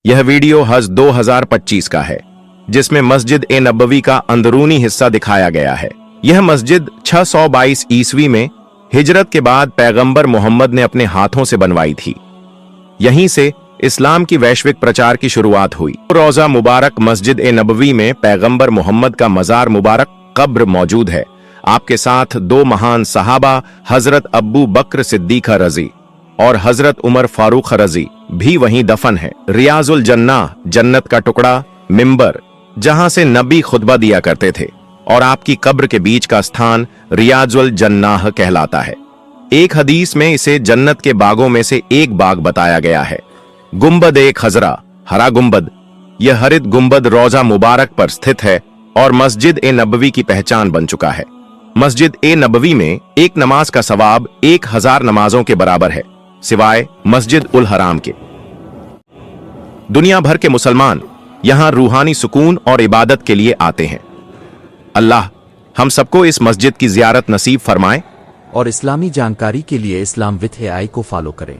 यह वीडियो हज 2025 का है, जिसमें मस्जिद ए नबवी का अंदरूनी हिस्सा दिखाया गया है। यह मस्जिद 622 ईस्वी में हिजरत के बाद पैगंबर मोहम्मद ने अपने हाथों से बनवाई थी। यहीं से इस्लाम की वैश्विक प्रचार की शुरुआत हुई। रोजा मुबारक मस्जिद ए नबवी में पैगंबर मोहम्मद का मजार मुबारक कब्र मौजूद है। आपके साथ दो महान सहाबा हजरत अब्बू बकर सिद्दीक रजी और हजरत उमर फारूक रजी भी वहीं दफन है। रियाजुल जन्नाह जन्नत का टुकड़ा मिंबर, जहां से नबी खुतबा दिया करते थे, और आपकी कब्र के बीच का स्थान रियाजुल जन्नाह कहलाता है। एक हदीस में इसे जन्नत के बागों में से एक बाग बताया गया है। गुंबद ए खजरा, हरा गुंबद, यह हरित गुंबद रोजा मुबारक पर स्थित है और मस्जिद ए नबवी की पहचान बन चुका है। मस्जिद ए नबवी में एक नमाज का सवाब 1000 नमाजों के बराबर है, सिवाय मस्जिद उल हराम के। दुनिया भर के मुसलमान यहां रूहानी सुकून और इबादत के लिए आते हैं। अल्लाह हम सबको इस मस्जिद की जियारत नसीब फरमाए। और इस्लामी जानकारी के लिए इस्लाम विथ AI को फॉलो करें।